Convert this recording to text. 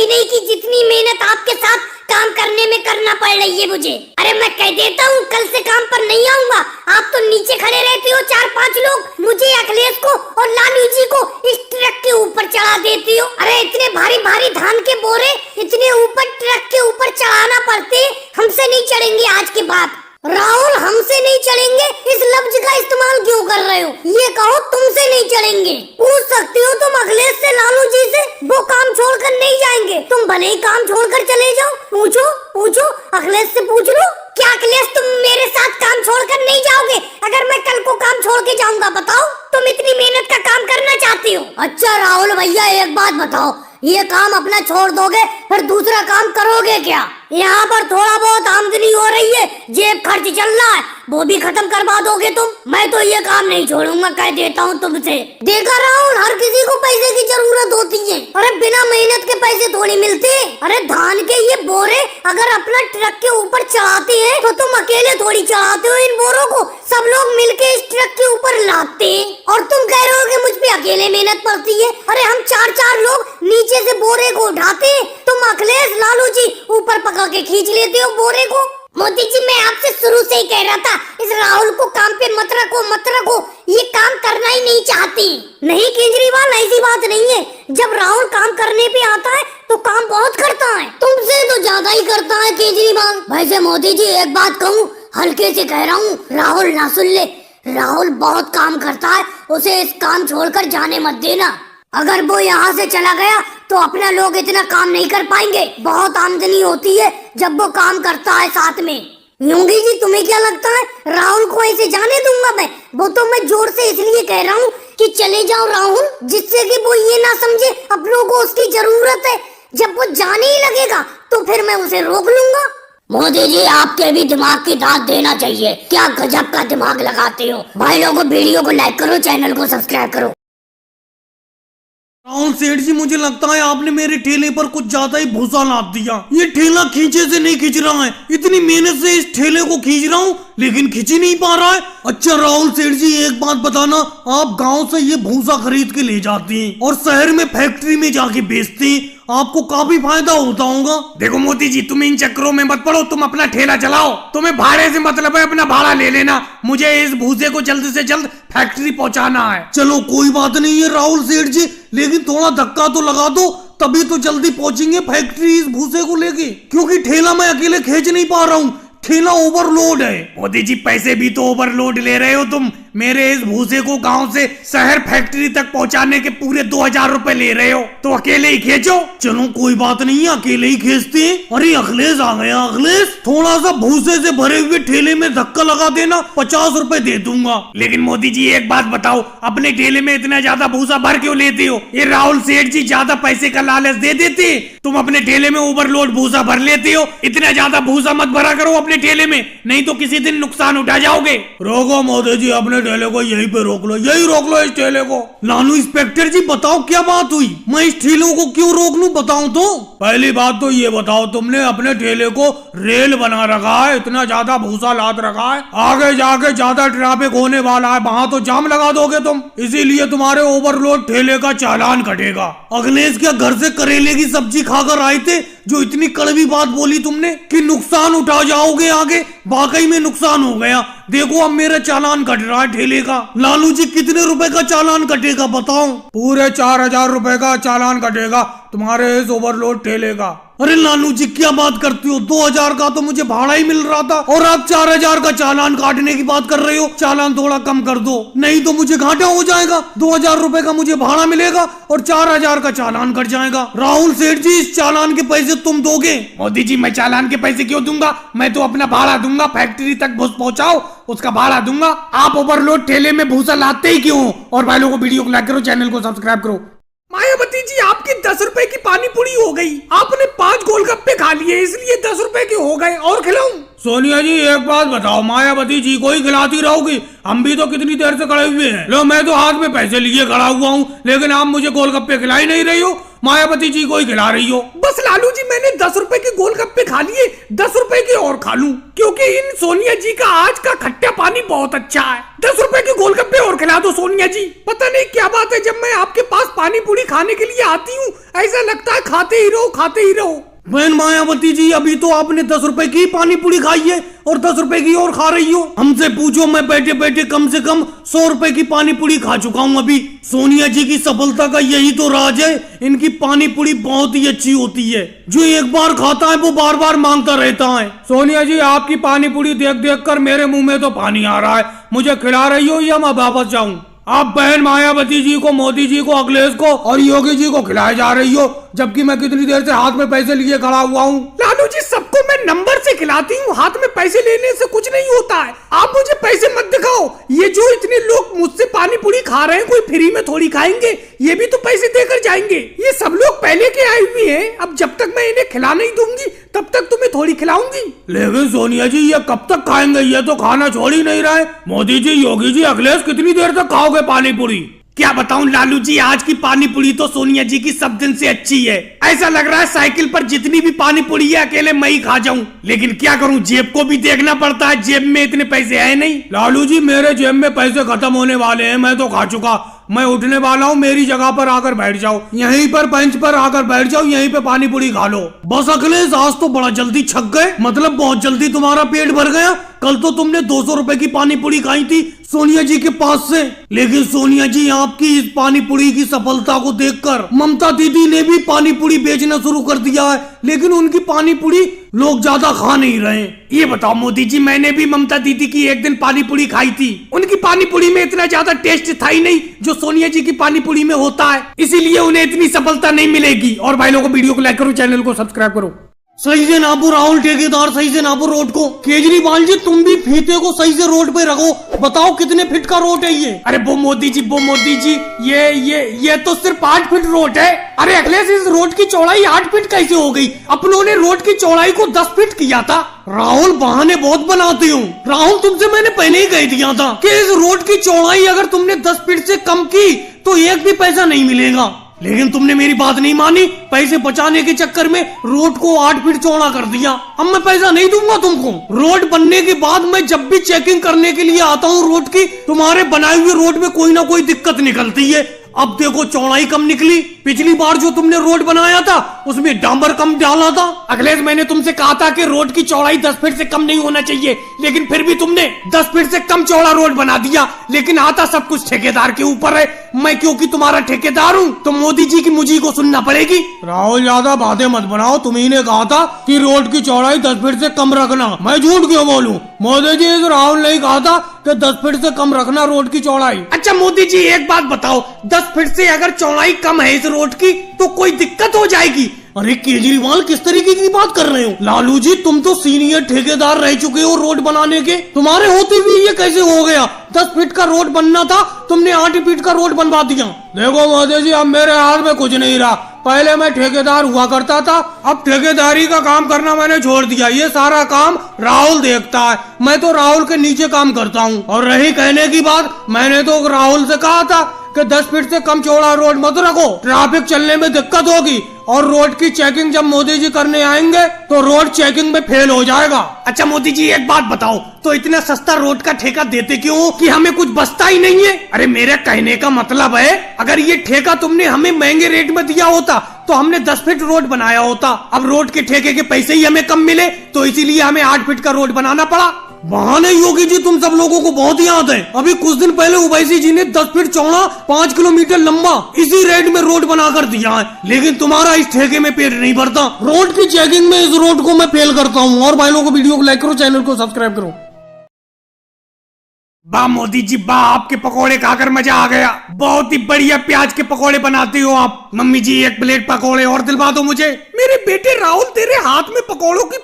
नहीं कि जितनी मेहनत आपके साथ काम करने में करना पड़ रही है मुझे। अरे मैं कह देता हूँ कल से काम पर नहीं आऊंगा। आप तो नीचे खड़े रहते हो 4-5 लोग, मुझे अखिलेश को और लालू जी को इस ट्रक के ऊपर चढ़ा देती हो। अरे इतने भारी भारी धान के बोरे इतने ऊपर ट्रक के ऊपर चढ़ाना पड़ते, हमसे नहीं चढ़ेंगे आज के बाद। राहुल हमसे नहीं चढ़ेंगे इस लफ्ज का इस्तेमाल क्यों कर रहे हो? ये कहो तुमसे नहीं चढ़ेंगे। पूछ सकते हो तुम अखिलेश से, लालू जी से, वो काम छोड़कर नहीं जाएंगे। तुम भले ही काम छोड़कर चले जाओ। पूछो पूछो अखिलेश से पूछ लो। क्या अखिलेश तुम मेरे साथ काम छोड़कर नहीं जाओगे? अगर मैं कल को काम छोड़ के जाऊंगा बताओ, तुम इतनी मेहनत का काम करना चाहती हो। अच्छा राहुल भैया एक बात बताओ, ये काम अपना छोड़ दोगे फिर दूसरा काम करोगे क्या? यहाँ पर थोड़ा बहुत आमदनी हो रही है, जेब खर्च चल रहा है, वो भी खत्म करवा दोगे तुम? मैं तो ये काम नहीं छोड़ूंगा, कह देता हूँ तुमसे। देखा राहुल, हर किसी को पैसे की जरूरत होती है। अरे बिना मेहनत के पैसे थोड़ी मिलते। अरे धान के ये बोरे अगर अपना ट्रक के ऊपर चढ़ाते हैं तो तुम अकेले थोड़ी चढ़ाते हो इन बोरों को, सब लोग मिलके इस ट्रक के ऊपर लाते हैं। और तुम कह रहे हो कि मुझ पे अकेले मेहनत पड़ती है। अरे हम 4-4 लोग नीचे से बोरे को उठाते हैं, तुम अखिलेश लालू जी ऊपर पकड़ के खींच लेते हो बोरे को। मोदी जी मैं आपसे शुरू से ही कह रहा था इस राहुल को काम पे मत रखो, ये काम करना ही नहीं चाहती। नहीं केजरीवाल ऐसी बात नहीं है, जब राहुल काम करने पे आता है तो काम बहुत करता है, तुमसे तो ज्यादा ही करता है केजरीवाल। वैसे मोदी जी एक बात कहूँ, हल्के से कह रहा हूँ, राहुल ना सुन ले, राहुल बहुत काम करता है, उसे इस काम छोड़कर जाने मत देना। अगर वो यहाँ से चला गया तो अपना लोग इतना काम नहीं कर पाएंगे। बहुत आमदनी होती है जब वो काम करता है साथ में। योगी जी तुम्हें क्या लगता है राहुल को ऐसे जाने दूंगा मैं? वो तो मैं जोर से इसलिए कह रहा हूँ कि चले जाओ राहुल, जिससे कि वो ये ना समझे अपनों को उसकी जरूरत है। जब वो जाने ही लगेगा तो फिर मैं उसे रोक लूंगा। मोदी जी आपके भी दिमाग की दाद देना चाहिए, क्या गजब का दिमाग लगाते हो। भाई लोगों वीडियो को लाइक करो, चैनल को सब्सक्राइब करो। राहुल सेठ जी मुझे लगता है आपने मेरे ठेले पर कुछ ज्यादा ही भूसा लाद दिया। ये ठेला खींचे से नहीं खींच रहा है, इतनी मेहनत से इस ठेले को खींच रहा हूँ लेकिन खींच ही नहीं पा रहा है। अच्छा राहुल सेठ जी एक बात बताना, आप गांव से ये भूसा खरीद के ले जाते हैं और शहर में फैक्ट्री में जाके बेचते हैं, आपको काफी फायदा होता होगा। देखो मोदी जी तुम इन चक्करों में मत पड़ो, तुम अपना ठेला चलाओ, तुम्हें भाड़े से मतलब है, अपना भाड़ा ले लेना। मुझे इस भूसे को जल्द से जल्द फैक्ट्री पहुंचाना है। चलो कोई बात नहीं है राहुल सेठ जी, लेकिन थोड़ा धक्का तो लगा दो, तभी तो जल्दी पहुंचेंगे फैक्ट्री इस भूसे को लेके, क्योंकि ठेला मैं अकेले खींच नहीं पा रहा हूँ, ठेला ओवरलोड है। मोदी जी पैसे भी तो ओवरलोड ले रहे हो तुम, मेरे इस भूसे को गांव से शहर फैक्ट्री तक पहुंचाने के पूरे 2000 रुपए ले रहे हो, तो अकेले ही खींचो। चलो कोई बात नहीं है, अकेले ही खींचते हैं। अरे अखिलेश आ गया। अखिलेश थोड़ा सा भूसे से भरे हुए ठेले में धक्का लगा देना, 50 रुपए दे दूंगा। लेकिन मोदी जी एक बात बताओ, अपने ठेले में इतना ज्यादा भूसा भर क्यों लेते हो? ये राहुल सेठ जी ज्यादा पैसे का लालच दे देते, तुम अपने ठेले में ओवरलोड भूसा भर लेते हो। इतना ज्यादा भूसा मत भरा करो अपने ठेले में, नहीं तो किसी दिन नुकसान उठा जाओगे। रोको मोदी जी, अपने ठेले को यहीं पे रोक लो, यही रोक लो इस ठेले को। लालू इंस्पेक्टर जी बताओ क्या बात हुई, मैं इस ठेले को क्यों रोक लूं बताऊं तो? पहली बात तो ये बताओ, तुमने अपने ठेले को रेल बना रखा है, इतना ज्यादा भूसा लाद रखा है, आगे जाके ज्यादा ट्रैफिक होने वाला है, वहां तो जाम लगा दोगे तुम, इसीलिए तुम्हारे ओवरलोड ठेले का चालान कटेगा। अखिलेश क्या घर से करेले की सब्जी खाकर आए थे जो इतनी कड़वी बात बोली तुमने कि नुकसान उठा जाओगे आगे? वाकई में नुकसान हो गया। देखो अब मेरा चालान कट रहा है ठेले का। लालू जी कितने रुपए का चालान कटेगा बताओ? पूरे 4000 रुपए का चालान कटेगा तुम्हारे इस ओवरलोड ठेले का। अरे लालू जी क्या बात करते हो, 2000 का तो मुझे भाड़ा ही मिल रहा था और आप 4000 का चालान काटने की बात कर रहे हो। चालान थोड़ा कम कर दो, नहीं तो मुझे घाटा हो जाएगा। 2000 रुपए का मुझे भाड़ा मिलेगा और 4000 का चालान कट जाएगा। राहुल सेठ जी इस चालान के पैसे तुम दोगे? मोदी जी मैं चालान के पैसे क्यों दूंगा, मैं तो अपना भाड़ा दूंगा, फैक्ट्री तक भूस पहुंचाओ उसका भाड़ा दूंगा। आप ओवरलोड ठेले में भूसा लाते ही क्यों? और भाई लोगों को वीडियो को लाइक करो, चैनल को सब्सक्राइब करो। मायावती जी आपकी 10 रुपए की पानी पूरी हो गई, आपने 5 गोलगप्पे खा लिए इसलिए 10 रुपए के हो गए, और खिलाऊं? सोनिया जी एक बात बताओ, मायावती जी को ही खिलाती रहोगी? हम भी तो कितनी देर से खड़े हुए हैं। लो मैं तो हाथ में पैसे लिए खड़ा हुआ हूँ, लेकिन आप मुझे गोलगप्पे खिला ही नहीं रही हो। मायावती जी को ही खिला रही हो। बस लालू जी, मैंने 10 रुपए के गोलगप्पे खा लिए, 10 रुपए के और खा लूं, क्योंकि इन सोनिया जी का आज का खट्टा पानी बहुत अच्छा है। 10 रुपए के गोलगप्पे और खिला दो सोनिया जी। पता नहीं क्या बात है, जब मैं आपके पास पानी पूरी खाने के लिए आती हूँ ऐसा लगता है खाते ही रहो खाते ही रहो। बहन मायावती जी, अभी तो आपने 10 रुपए की पानी पूरी खाई है और 10 रुपए की और खा रही हो। हमसे पूछो, मैं बैठे बैठे कम से कम 100 रुपए की पानी पूरी खा चुका हूँ अभी। सोनिया जी की सफलता का यही तो राज है, इनकी पानी पूरी बहुत ही अच्छी होती है। जो एक बार खाता है वो बार बार मांगता रहता है। सोनिया जी, आपकी पानी पूरी देख देख कर मेरे मुंह में तो पानी आ रहा है। मुझे खिला रही हो या मैं वापस जाऊं? आप बहन मायावती जी को, मोदी जी को, अखिलेश को और योगी जी को खिलाए जा रही हो, जबकि मैं कितनी देर से हाथ में पैसे लिए खड़ा हुआ हूँ। लालू जी, सबको मैं नंबर से खिलाती हूँ, हाथ में पैसे लेने से कुछ नहीं होता है। आप मुझे पैसे मत दिखाओ। ये जो इतने लोग मुझसे पानी पूरी खा रहे हैं, कोई फ्री में थोड़ी खाएंगे, ये भी तो पैसे देकर जाएंगे। ये सब लोग पहले के आए हुए हैं, अब जब तक मैं इन्हें खिला नहीं दूंगी तब तक तुम्हें थोड़ी खिलाऊंगी। लेकिन सोनिया जी, ये कब तक खाएंगे? ये तो खाना छोड़ ही नहीं रहे। मोदी जी, योगी जी, अखिलेश, कितनी देर तक खाओगे पानी पूरी? क्या बताऊं लालू जी, आज की पानी पूरी तो सोनिया जी की सब दिन से अच्छी है। ऐसा लग रहा है साइकिल पर जितनी भी पानी पूरी है अकेले मैं ही खा जाऊं। लेकिन क्या करूं, जेब को भी देखना पड़ता है, जेब में इतने पैसे है नहीं। लालू जी, मेरे जेब में पैसे खत्म होने वाले हैं, मैं तो खा चुका। मैं उठने वाला हूँ, मेरी जगह पर आकर बैठ जाओ, यहीं पर बेंच पर आकर बैठ जाओ, यहीं पे पानी पूरी खा लो। बस अखिलेश, आज तो बड़ा जल्दी छक गए, मतलब बहुत जल्दी तुम्हारा पेट भर गया। कल तो तुमने 200 रुपए की पानी पूरी खाई थी सोनिया जी के पास से। लेकिन सोनिया जी, आपकी इस पानी पूरी की सफलता को देखकर ममता दीदी ने भी पानी पूरी बेचना शुरू कर दिया है, लेकिन उनकी पानी पूरी लोग ज्यादा खा नहीं रहे। ये बताओ मोदी जी, मैंने भी ममता दीदी की एक दिन पानी पूरी खाई थी। उनकी पानी पूरी में इतना ज्यादा टेस्ट था ही नहीं जो सोनिया जी की पानी पूरी में होता है, इसीलिए उन्हें इतनी सफलता नहीं मिलेगी। और भाई लोगों को वीडियो को लाइक करो, चैनल को सब्सक्राइब करो। सही से नापो राहुल ठेकेदार, सही से नापो रोड को। केजरीवाल जी, तुम भी फीते को सही से रोड पे रखो। बताओ कितने फीट का रोड है ये? अरे वो मोदी जी, ये तो सिर्फ 8 फीट रोड है। अरे अखिलेश, इस रोड की चौड़ाई 8 फीट कैसे हो गई? अपनों ने रोड की चौड़ाई को 10 फीट किया था। राहुल, बहाने बहुत बनाते हो। राहुल, तुमसे मैंने पहले ही कह दिया था कि इस रोड की चौड़ाई अगर तुमने 10 फीट से कम की तो एक भी पैसा नहीं मिलेगा। लेकिन तुमने मेरी बात नहीं मानी, पैसे बचाने के चक्कर में रोड को 8 फीट चौड़ा कर दिया। अब मैं पैसा नहीं दूंगा तुमको। रोड बनने के बाद मैं जब भी चेकिंग करने के लिए आता हूँ रोड की, तुम्हारे बनाए हुए रोड में कोई ना कोई दिक्कत निकलती है। अब देखो, चौड़ाई कम निकली। पिछली बार जो तुमने रोड बनाया था उसमें डांबर कम डाला था। अखिलेश, मैंने तुमसे कहा था कि रोड की चौड़ाई 10 फीट से कम नहीं होना चाहिए, लेकिन फिर भी तुमने 10 फीट से कम चौड़ा रोड बना दिया। लेकिन आता सब कुछ ठेकेदार के ऊपर है। मैं क्योंकि तुम्हारा ठेकेदार हूँ तो मोदी जी की मुझी को सुनना पड़ेगी। राहुल, ज्यादा बातें मत बनाओ। तुम्ही ने कहा था कि रोड की चौड़ाई 10 फीट से कम रखना। मैं झूठ क्यों बोलूं? मोदी जी, राहुल ने कहा था कि 10 फीट से कम रखना रोड की चौड़ाई। अच्छा मोदी जी, एक बात बताओ, 10 फीट से अगर चौड़ाई कम है इस रोड की तो कोई दिक्कत हो जाएगी? अरे केजरीवाल, किस तरीके की बात कर रहे हो? लालू जी, तुम तो सीनियर ठेकेदार रह चुके हो रोड बनाने के, तुम्हारे होते हुए ये कैसे हो गया? 10 फीट का रोड बनना था, तुमने 8 फीट का रोड बनवा दिया। देखो मोदी जी, अब मेरे हाथ में कुछ नहीं रहा। पहले मैं ठेकेदार हुआ करता था, अब ठेकेदारी का काम करना मैंने छोड़ दिया। ये सारा काम राहुल देखता है, मैं तो राहुल के नीचे काम करता हूँ। और रही कहने की बात, मैंने तो राहुल से कहा था कि 10 फीट से कम चौड़ा रोड मत रखो, ट्रैफिक चलने में दिक्कत होगी। और रोड की चेकिंग जब मोदी जी करने आएंगे तो रोड चेकिंग में फेल हो जाएगा। अच्छा मोदी जी, एक बात बताओ, तो इतना सस्ता रोड का ठेका देते क्यों हो कि हमें कुछ बचता ही नहीं है? अरे मेरे कहने का मतलब है, अगर ये ठेका तुमने हमें महंगे रेट में दिया होता तो हमने 10 फीट रोड बनाया होता। अब रोड के ठेके के पैसे ही हमें कम मिले तो इसीलिए हमें 8 फीट का रोड बनाना पड़ा। बहाने योगी जी, तुम सब लोगों को बहुत याद है। अभी कुछ दिन पहले ओवैसी जी ने 10 फीट चौड़ा 5 किलोमीटर लंबा इसी रेट में रोड बनाकर दिया है, लेकिन तुम्हारा इस ठेके में पेट नहीं भरता। रोड की चेकिंग में इस रोड को मैं फेल करता हूँ। और भाई लोगों को वीडियो को लाइक करो, चैनल को सब्सक्राइब करो। वाह मोदी जी, वाह, आपके पकोड़े खाकर मजा आ गया। बहुत ही बढ़िया प्याज के पकोड़े बनाते हो आप। मम्मी जी, 1 प्लेट पकोड़े और दिलवा दो मुझे। मेरे बेटे राहुल, तेरे हाथ में पकोड़ों की